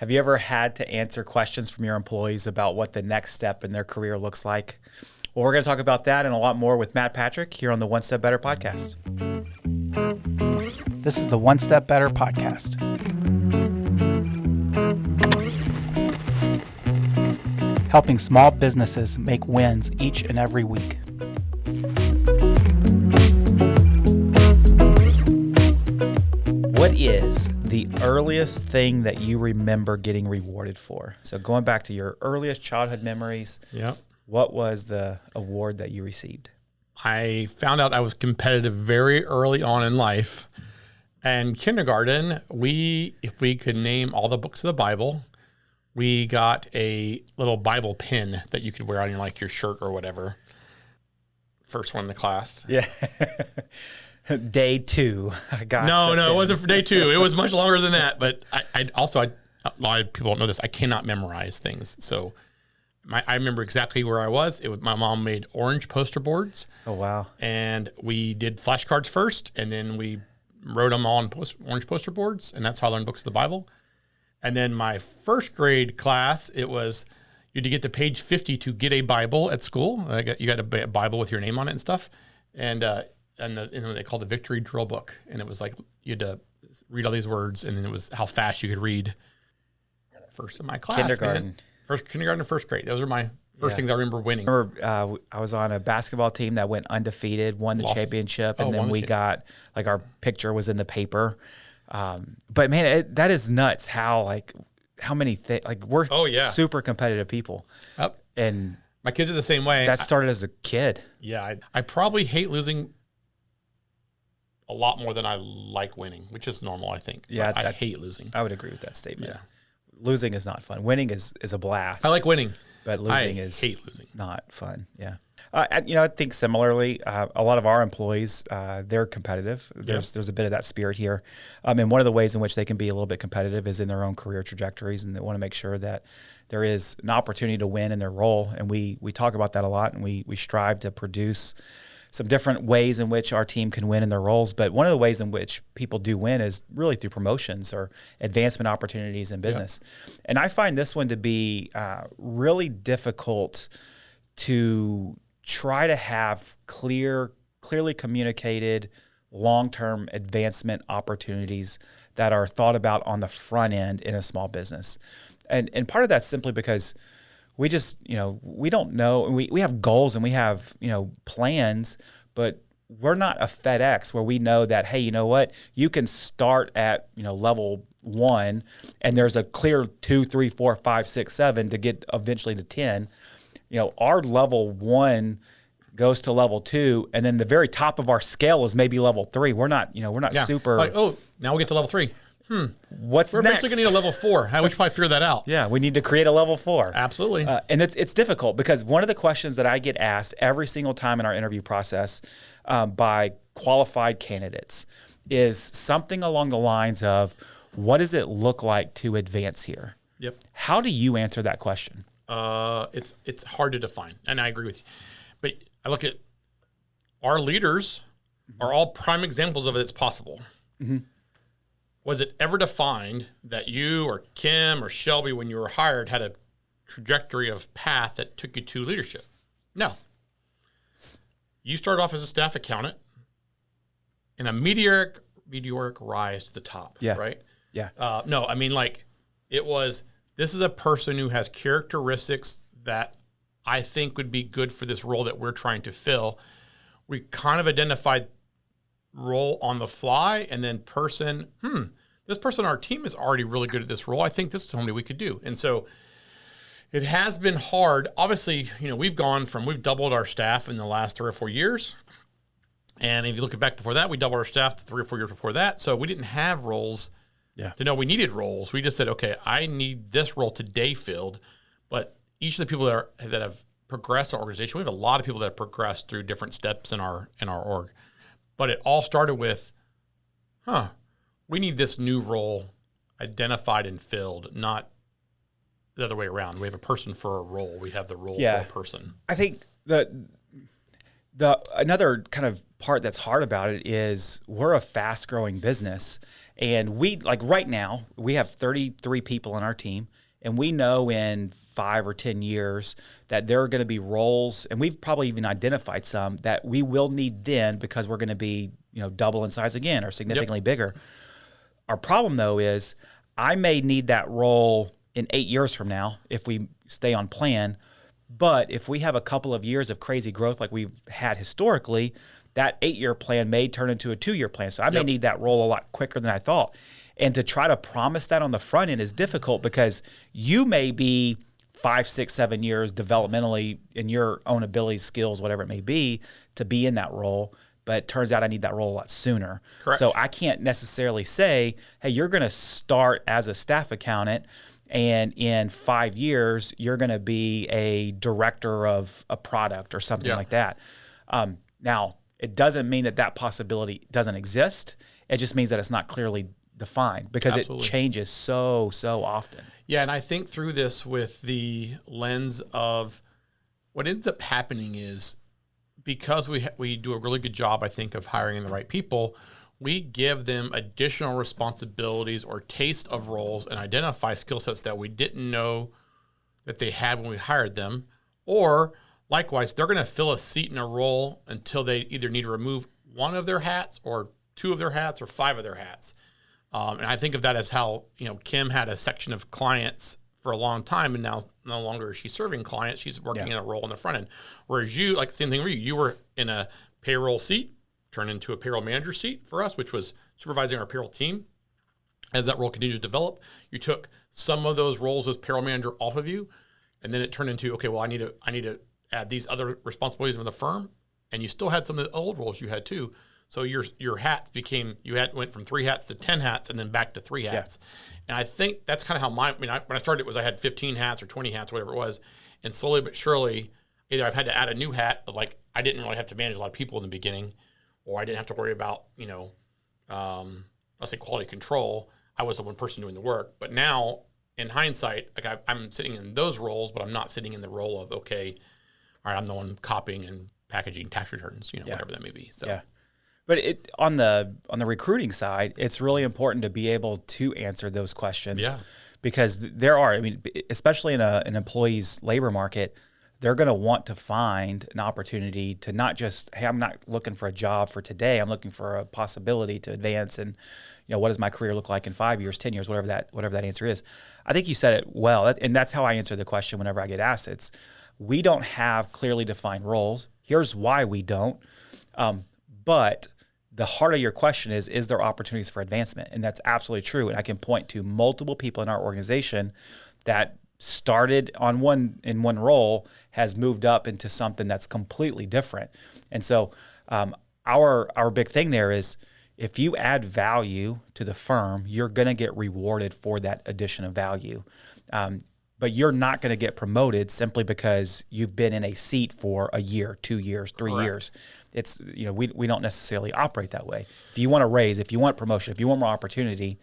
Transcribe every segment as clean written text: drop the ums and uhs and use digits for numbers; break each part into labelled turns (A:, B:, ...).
A: Have you ever had to answer questions from your employees about what the next step in their career looks like? Well, we're going to talk about that and a lot more with Matt Patrick here on the One Step Better podcast.
B: This is the One Step Better podcast. Helping small businesses make wins each and every week.
A: What is the earliest thing that you remember getting rewarded for? So going back to your earliest childhood memories, what was the award that you received?
C: I found out I was competitive very early on in life. And kindergarten, if we could name all the books of the Bible, we got a little Bible pin that you could wear on your shirt or whatever. First one in the class.
A: Yeah. Day 2. I got
C: No, it wasn't for day 2. It was much longer than that. But I a lot of people don't know this. I cannot memorize things. So I remember exactly where I was. My mom made orange poster boards.
A: Oh, wow.
C: And we did flashcards first, and then we wrote them all on orange poster boards. And that's how I learned books of the Bible. And then my first grade class, it was you had to get to page 50 to get a Bible at school. You got a Bible with your name on it and stuff. And they called the victory drill book. And it was like you had to read all these words, and then it was how fast you could read. First in my class.
A: Kindergarten.
C: Kindergarten and first grade. Those are my first things I remember winning.
A: I remember I was on a basketball team that went undefeated, won the championship, and then we got, our picture was in the paper. But man, that is nuts how many things, we're super competitive people.
C: Yep.
A: And
C: my kids are the same way.
A: That started as a kid.
C: Yeah. I probably hate losing a lot more than I like winning, which is normal, I think. Yeah. I hate losing.
A: I would agree with that statement. Yeah. Losing is not fun. Winning is a blast.
C: I like winning.
A: But losing
C: I hate losing.
A: Not fun. Yeah. I think similarly, a lot of our employees, they're competitive. There's a bit of that spirit here. And one of the ways in which they can be a little bit competitive is in their own career trajectories, and they want to make sure that there is an opportunity to win in their role. And we talk about that a lot, and we strive to produce some different ways in which our team can win in their roles. But one of the ways in which people do win is really through promotions or advancement opportunities in business. Yeah. And I find this one to be really difficult to try to have clearly communicated long-term advancement opportunities that are thought about on the front end in a small business. And part of that's simply because we just, we don't know. We have goals and we have, plans, but we're not a FedEx where we know that, hey, you know what? You can start at, level 1 and there's a clear 2, 3, 4, 5, 6, 7 to get eventually to 10. Our level 1 goes to level 2, and then the very top of our scale is maybe level 3. We're not super.
C: Now we'll get to level 3.
A: What's
C: We're
A: next?
C: eventually going to need a level 4. How we should probably figure that out.
A: Yeah, we need to create a level 4.
C: Absolutely.
A: And it's difficult because one of the questions that I get asked every single time in our interview process by qualified candidates is something along the lines of, what does it look like to advance here?
C: Yep.
A: How do you answer that question?
C: It's hard to define, and I agree with you. But I look at our leaders are all prime examples of it's possible. Mm-hmm. Was it ever defined that you or Kim or Shelby, when you were hired, had a trajectory of path that took you to leadership? No. You started off as a staff accountant in a meteoric rise to the top, right?
A: Yeah.
C: No, I mean, it was, this is a person who has characteristics that I think would be good for this role that we're trying to fill. We kind of identified role on the fly, and then this person on our team is already really good at this role. I think this is something we could do. And so it has been hard. Obviously, we've doubled our staff in the last 3 or 4 years. And if you look back before that, we doubled our staff 3 or 4 years before that. So we didn't have roles to know we needed roles. We just said, okay, I need this role today filled. But each of the people that have progressed our organization, we have a lot of people that have progressed through different steps in our org. But it all started with, we need this new role identified and filled, not the other way around. We have a person for a role. We have the role for a person.
A: I think the another kind of part that's hard about it is we're a fast-growing business, And we, like right now, we have 33 people on our team, and we know in 5 or 10 years that there are going to be roles, and we've probably even identified some that we will need then because we're going to be, double in size again or significantly bigger. Our problem though is I may need that role in 8 years from now if we stay on plan. But if we have a couple of years of crazy growth like we've had historically, that 8-year plan may turn into a 2-year plan. So I may need that role a lot quicker than I thought. And to try to promise that on the front end is difficult because you may be 5, 6, 7 years developmentally in your own abilities, skills, whatever it may be, to be in that role. But it turns out I need that role a lot sooner.
C: Correct.
A: So I can't necessarily say, hey, you're going to start as a staff accountant and in 5 years, you're going to be a director of a product or something like that. Now, it doesn't mean that possibility doesn't exist. It just means that it's not clearly defined because it changes so often.
C: Yeah, and I think through this with the lens of what ends up happening is because we do a really good job, I think, of hiring the right people, we give them additional responsibilities or taste of roles and identify skill sets that we didn't know that they had when we hired them. Or likewise, they're going to fill a seat in a role until they either need to remove one of their hats or 2 of their hats or 5 of their hats. And I think of that as how, Kim had a section of clients for a long time, and now no longer is she serving clients. She's working in a role in the front end. Whereas you, like same thing for you, you were in a payroll seat, turned into a payroll manager seat for us, which was supervising our payroll team. As that role continues to develop, you took some of those roles as payroll manager off of you, and then it turned into, okay, well, I need to add these other responsibilities of the firm, and you still had some of the old roles you had too. So your hats became, went from 3 hats to 10 hats and then back to 3 hats. And I think that's kind of how when I started, it was I had 15 hats or 20 hats, whatever it was. And slowly but surely, either I've had to add a new hat, like I didn't really have to manage a lot of people in the beginning, or I didn't have to worry about, let's say quality control. I was the one person doing the work. But now, in hindsight, like I'm sitting in those roles, but I'm not sitting in the role of, okay, all right, I'm the one copying and packaging tax returns, whatever that may be. So. Yeah.
A: But on the recruiting side, it's really important to be able to answer those questions. Yeah. Because there are, especially in an employee's labor market, they're going to want to find an opportunity to not just, hey, I'm not looking for a job for today. I'm looking for a possibility to advance and, what does my career look like in 5 years, 10 years, whatever that answer is. I think you said it well, and that's how I answer the question whenever I get asked. It's, we don't have clearly defined roles. Here's why we don't. But the heart of your question is there opportunities for advancement? And that's absolutely true. And I can point to multiple people in our organization that started in one role, has moved up into something that's completely different. And so our big thing there is if you add value to the firm, you're going to get rewarded for that addition of value. But you're not going to get promoted simply because you've been in a seat for a year, 2 years, 3 years. It's, we don't necessarily operate that way. If you want a raise, if you want promotion, if you want more opportunity,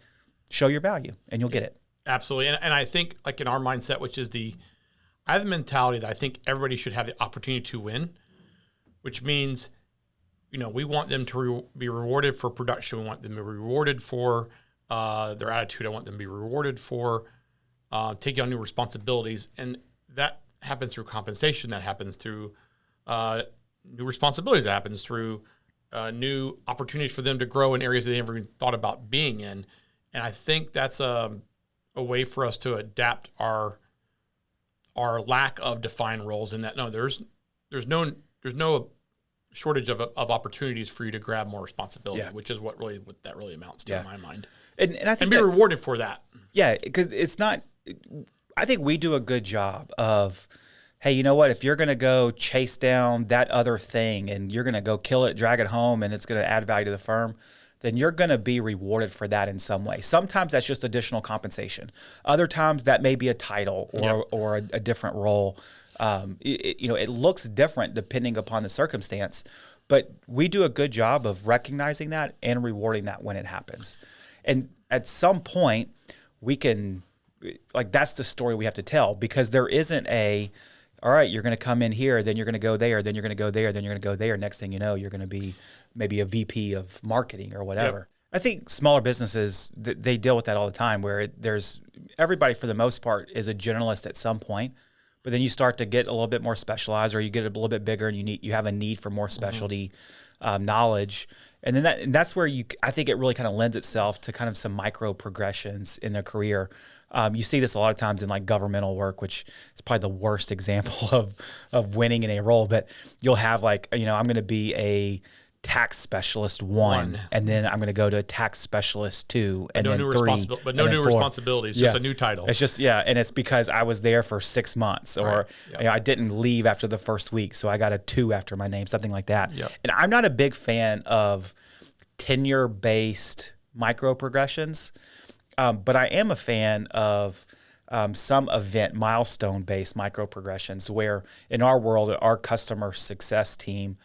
A: show your value and you'll get it.
C: Absolutely. And I think like in our mindset, which is I have the mentality that I think everybody should have the opportunity to win, which means, we want them to be rewarded for production. We want them to be rewarded for their attitude. I want them to be rewarded for taking on new responsibilities. And that happens through compensation. That happens through new responsibilities. That happens through new opportunities for them to grow in areas they never even thought about being in. And I think that's a way for us to adapt our lack of defined roles in that, no, there's no shortage of opportunities for you to grab more responsibility, which is what that really amounts to in my mind.
A: And I think
C: be rewarded for that.
A: Yeah, because it's not, I think we do a good job of, hey, you know what, if you're going to go chase down that other thing and you're going to go kill it, drag it home, and it's going to add value to the firm, then you're going to be rewarded for that in some way. Sometimes that's just additional compensation. Other times that may be a title or a different role. It looks different depending upon the circumstance, but we do a good job of recognizing that and rewarding that when it happens. And at some point, we can, that's the story we have to tell, because there isn't all right, you're going to come in here, then you're going to go there, then you're going to go there, then you're going to go there. Next thing you know, you're going to be maybe a VP of marketing or whatever. I think smaller businesses, they deal with that all the time where there's everybody for the most part is a generalist at some point, but then you start to get a little bit more specialized or you get a little bit bigger and you have a need for more specialty knowledge. And then that's where I think it really kind of lends itself to kind of some micro progressions in their career. You see this a lot of times in like governmental work, which is probably the worst example of winning in a role, but you'll have like, I'm going to be a tax specialist one, and then I'm going to go to tax specialist 2, and then 3,
C: but no new responsibilities, just a new title.
A: It's just and it's because I was there for 6 months, or I didn't leave after the first week, so I got a 2 after my name, something like that.
C: Yep.
A: And I'm not a big fan of tenure-based micro progressions, but I am a fan of some event milestone-based micro progressions, where in our world, our customer success team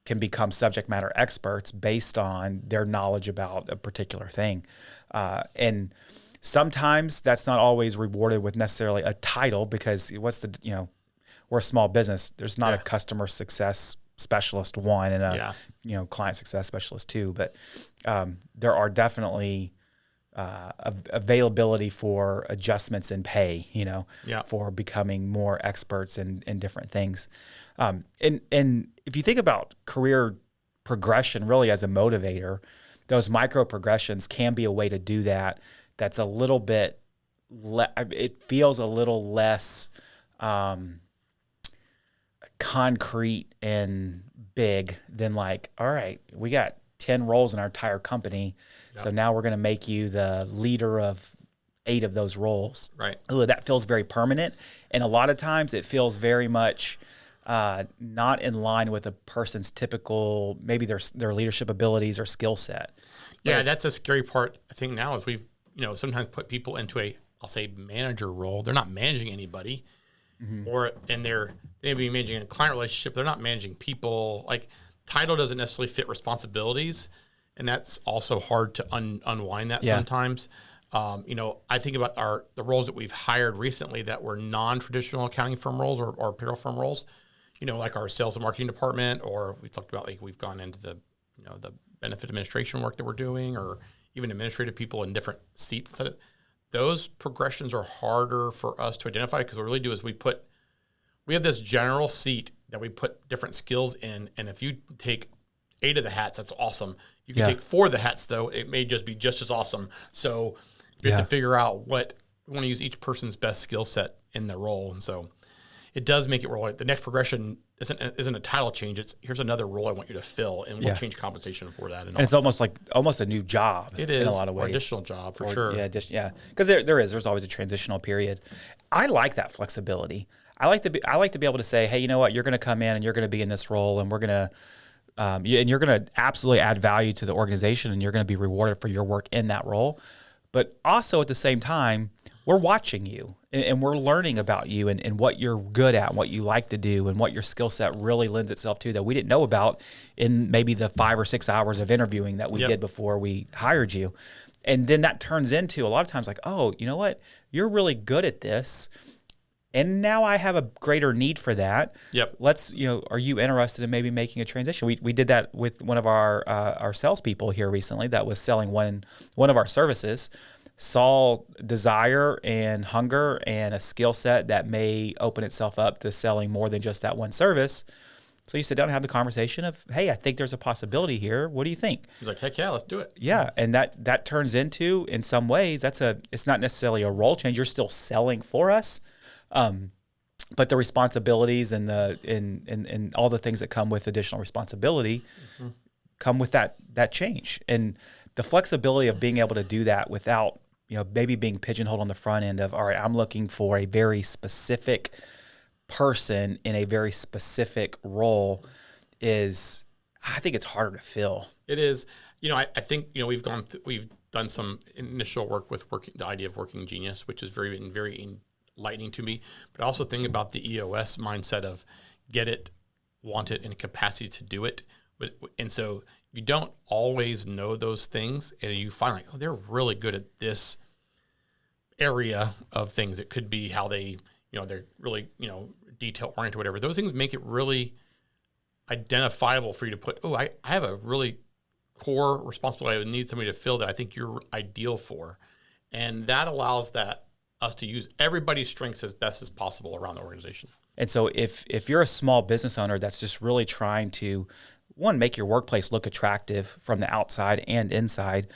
A: can become subject matter experts based on their knowledge about a particular thing. And sometimes that's not always rewarded with necessarily a title, because we're a small business. There's not a customer success specialist 1 and a client success specialist 2, but there are definitely availability for adjustments in pay, for becoming more experts in different things. And if you think about career progression really as a motivator, those micro progressions can be a way to do that. That's a little bit, it feels a little less concrete and big than like, all right, we got 10 roles in our entire company. Yep. So now we're going to make you the leader of 8 of those roles.
C: Right.
A: Ooh, that feels very permanent. And a lot of times it feels very much not in line with a person's typical, maybe their leadership abilities or skill set.
C: Yeah, that's a scary part, I think, now is we've, sometimes put people into I'll say manager role. They're not managing anybody, and they may be managing a client relationship. They're not managing people. Like, title doesn't necessarily fit responsibilities, and that's also hard to unwind that sometimes. I think about the roles that we've hired recently that were non-traditional accounting firm roles or payroll firm roles, like our sales and marketing department, or we talked about like we've gone into the benefit administration work that we're doing, or even administrative people in different seats. Those progressions are harder for us to identify, because what we really do is we have this general seat that we put different skills in, and if you take 8 of the hats, that's awesome. You can take 4 of the hats, though. It may just be just as awesome. So you have to figure out what we want to use each person's best skill set in their role. And so it does make it role. The next progression isn't a title change. It's here's another role I want you to fill, and we'll change compensation for that. And
A: it's almost a new job.
C: It is
A: in a lot of ways.
C: Or additional job for sure.
A: Yeah, because there's always a transitional period. I like that flexibility. I like to be able to say, hey, you know what, you're going to come in and you're going to be in this role, and we're going to and you're going to absolutely add value to the organization, and you're going to be rewarded for your work in that role. But also at the same time, we're watching you and we're learning about you and what you're good at, what you like to do, and what your skill set really lends itself to that we didn't know about in maybe the 5 or 6 hours of interviewing that we did before we hired you. And then that turns into a lot of times like, oh, you know what? You're really good at this. And now I have a greater need for that.
C: Yep.
A: Let's, are you interested in maybe making a transition? We did that with one of our salespeople here recently that was selling one of our services, saw desire and hunger and a skill set that may open itself up to selling more than just that one service. So you sit down and have the conversation of, hey, I think there's a possibility here. What do you think?
C: He's like, heck yeah, let's do it.
A: Yeah, and that turns into, in some ways, it's not necessarily a role change. You're still selling for us. But the responsibilities and and all the things that come with additional responsibility come with that change, and the flexibility of being able to do that without maybe being pigeonholed on the front end of, all right, I'm looking for a very specific person in a very specific role I think it's harder to fill.
C: It is. I think we've done some initial work with the idea of working genius, which is very enlightening to me, but I also think about the EOS mindset of get it, want it, and capacity to do it. And so you don't always know those things, and you find like, oh, they're really good at this area of things. It could be how they, they're really, detail oriented, whatever. Those things make it really identifiable for you to put, oh, I have a really core responsibility I would need somebody to fill that I think you're ideal for. And that allows us to use everybody's strengths as best as possible around the organization.
A: And so if you're a small business owner that's just really trying to, one, make your workplace look attractive from the outside and inside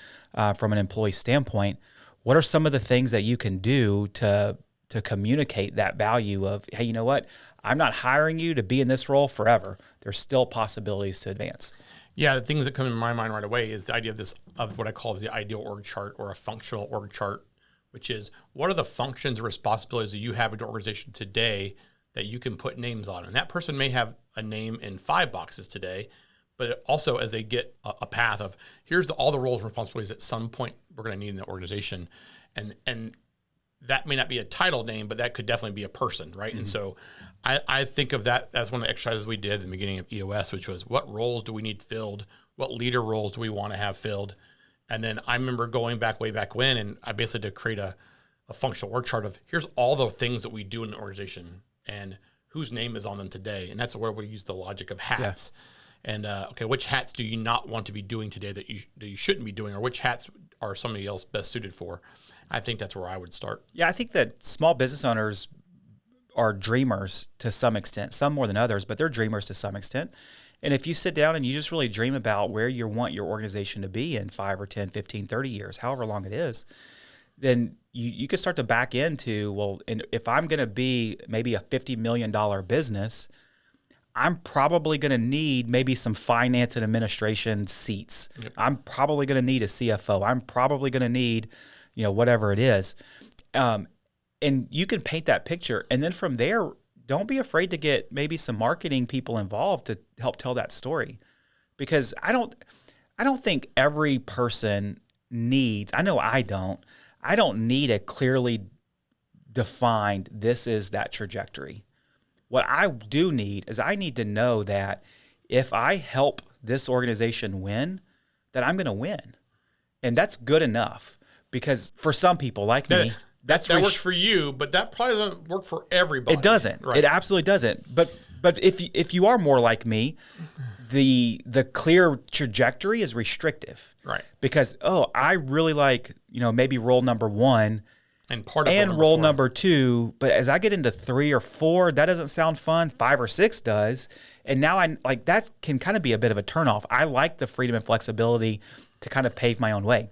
A: from an employee standpoint, what are some of the things that you can do to communicate that value of, hey, you know what? I'm not hiring you to be in this role forever. There's still possibilities to advance.
C: Yeah, the things that come in my mind right away is the idea of what I call the ideal org chart or a functional org chart, which is what are the functions or responsibilities that you have in your organization today that you can put names on. And that person may have a name in 5 boxes today, but also as they get a path of here's all the roles and responsibilities at some point we're going to need in the organization. And that may not be a title name, but that could definitely be a person, right? Mm-hmm. And so I think of that as one of the exercises we did in the beginning of EOS, which was what roles do we need filled? What leader roles do we want to have filled? And then I remember going back way back when, and I basically did create a functional org chart of here's all the things that we do in an organization and whose name is on them today. And that's where we use the logic of hats. Yeah. And, okay, which hats do you not want to be doing today that you shouldn't be doing, or which hats are somebody else best suited for? I think that's where I would start.
A: Yeah, I think that small business owners are dreamers to some extent, some more than others, but they're dreamers to some extent. And if you sit down and you just really dream about where you want your organization to be in 5 or 10, 15, 30 years, however long it is, then you can start to back into, well, and if I'm going to be maybe a $50 million business, I'm probably going to need maybe some finance and administration seats. Yep. I'm probably going to need a CFO. I'm probably going to need, whatever it is. And you can paint that picture. And then from there, don't be afraid to get maybe some marketing people involved to help tell that story. Because I don't think every person needs, I know I don't need a clearly defined, this is that trajectory. What I do need is I need to know that if I help this organization win, that I'm going to win. And that's good enough, because for some people like me,
C: that works for you, but that probably doesn't work for everybody.
A: It doesn't. Right. It absolutely doesn't. But if you are more like me, the clear trajectory is restrictive.
C: Right.
A: Because, I really like, maybe role number 1
C: and part of
A: role number 2, but as I get into 3 or 4, that doesn't sound fun. 5 or 6 does. And now that can kind of be a bit of a turnoff. I like the freedom and flexibility to kind of pave my own way.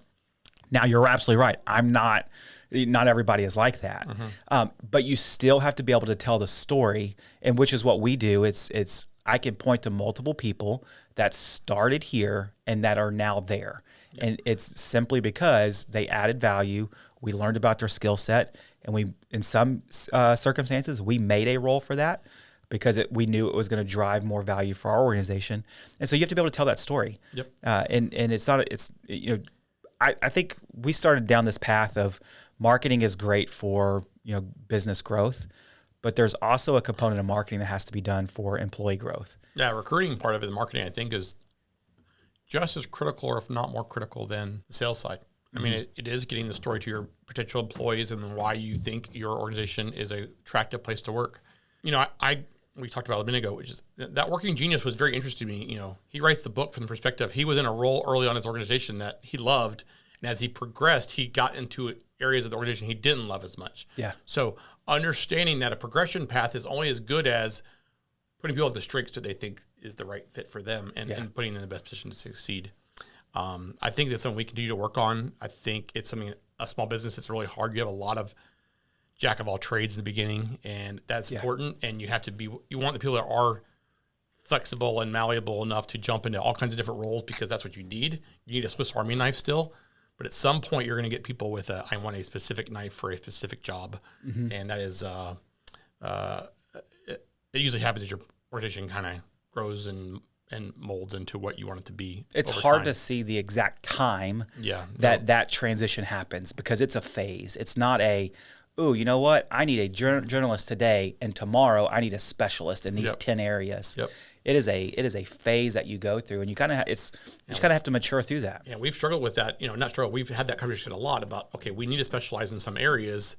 A: Now, you're absolutely right. Not everybody is like that. Mm-hmm. But you still have to be able to tell the story, and which is what we do. I can point to multiple people that started here and that are now there. Yeah. And it's simply because they added value. We learned about their skill set, and in some circumstances, we made a role for that because we knew it was going to drive more value for our organization. And so you have to be able to tell that story.
C: Yep.
A: And it's not, I think we started down this path of marketing is great for, business growth, but there's also a component of marketing that has to be done for employee growth.
C: Yeah, recruiting part of it, the marketing, I think, is just as critical, or if not more critical, than the sales side. I mean, it is getting the story to your potential employees and why you think your organization is an attractive place to work. We talked about a minute ago, which is that Working Genius was very interesting to me. He writes the book from the perspective, he was in a role early on in his organization that he loved. And as he progressed, he got into areas of the organization he didn't love as much. Yeah. So understanding that a progression path is only as good as putting people at the strengths that they think is the right fit for them and putting them in the best position to succeed. I think that's something we continue to work on. I think it's something, a small business, it's really hard. You have a lot of jack of all trades in the beginning, and that's important. And you want the people that are flexible and malleable enough to jump into all kinds of different roles, because that's what you need. You need a Swiss Army knife still. But at some point, you're going to get people with I want a specific knife for a specific job. Mm-hmm. And that is, it usually happens as your organization kind of grows and molds into what you want it to be.
A: It's hard to see the exact time that transition happens, because it's a phase. It's not you know what? I need a journalist today, and tomorrow I need a specialist in these 10 areas. Yep. It is a phase that you go through, and you kind of have to mature through that.
C: Yeah, we've struggled with that. Not struggled. We've had that conversation a lot about, okay, we need to specialize in some areas,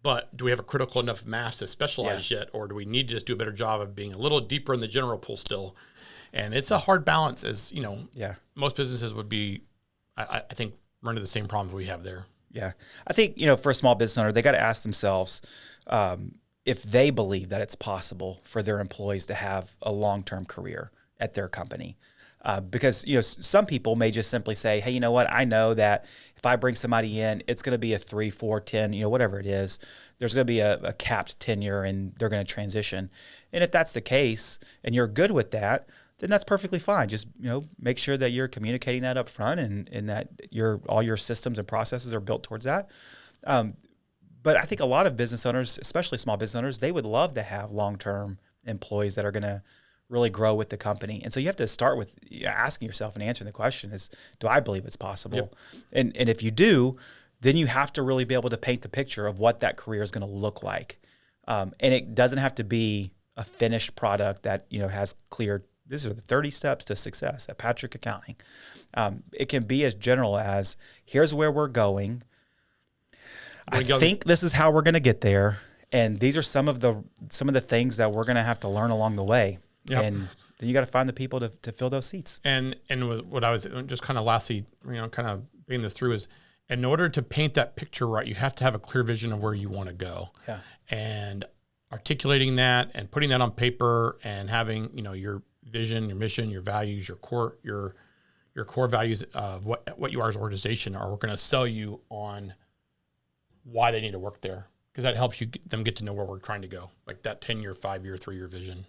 C: but do we have a critical enough mass to specialize yet, or do we need to just do a better job of being a little deeper in the general pool still? And it's a hard balance, as
A: Yeah.
C: most businesses would be, I think, run into the same problems we have there.
A: Yeah. I think, for a small business owner, they got to ask themselves if they believe that it's possible for their employees to have a long-term career at their company. Because, some people may just simply say, hey, you know what? I know that if I bring somebody in, it's going to be a 3, 4, 10, whatever it is. There's going to be a capped tenure and they're going to transition. And if that's the case and you're good with that, then that's perfectly fine. Just, make sure that you're communicating that up front and that all your systems and processes are built towards that. But I think a lot of business owners, especially small business owners, they would love to have long-term employees that are going to really grow with the company. And so you have to start with asking yourself and answering the question is, do I believe it's possible?
C: Yep.
A: And if you do, then you have to really be able to paint the picture of what that career is going to look like. And it doesn't have to be a finished product that, has clear, these are the 30 steps to success at Patrick Accounting. It can be as general as, here's where we're going. I think this is how we're going to get there. And these are some of the things that we're going to have to learn along the way. Yep. And then you got to find the people to fill those seats.
C: And what I was just kind of lastly, kind of being this through is, in order to paint that picture right, you have to have a clear vision of where you want to go.
A: Yeah.
C: And articulating that and putting that on paper and having, your vision, your mission, your values, your core values of what you are as an organization are going to sell you on why they need to work there. Because that helps them get to know where we're trying to go, like that 10-year, 5-year, 3-year vision.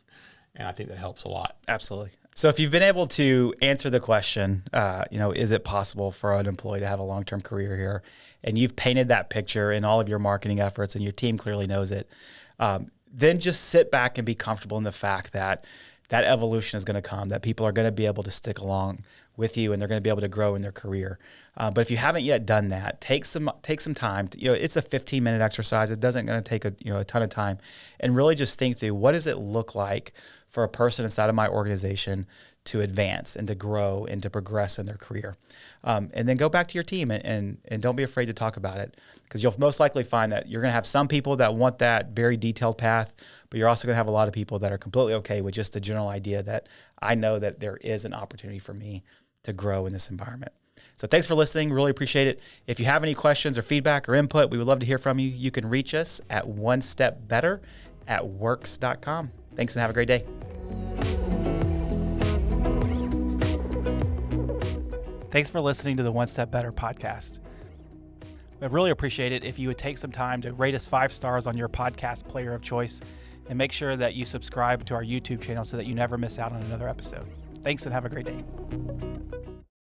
C: And I think that helps a lot.
A: Absolutely. So if you've been able to answer the question, is it possible for an employee to have a long-term career here, and you've painted that picture in all of your marketing efforts and your team clearly knows it, then just sit back and be comfortable in the fact that evolution is going to come, that people are going to be able to stick along with you and they're going to be able to grow in their career. But if you haven't yet done that, take some time. It's a 15-minute exercise. It doesn't going to take a ton of time, and really just think through, what does it look like for a person inside of my organization to advance and to grow and to progress in their career. And then go back to your team and don't be afraid to talk about it, because you'll most likely find that you're going to have some people that want that very detailed path, but you're also going to have a lot of people that are completely okay with just the general idea that I know that there is an opportunity for me to grow in this environment. So thanks for listening. Really appreciate it. If you have any questions or feedback or input, we would love to hear from you. You can reach us at onestepbetter@works.com. Thanks and have a great day.
B: Thanks for listening to the One Step Better podcast. I'd really appreciate it if you would take some time to rate us 5 stars on your podcast player of choice, and make sure that you subscribe to our YouTube channel so that you never miss out on another episode. Thanks and have a great day.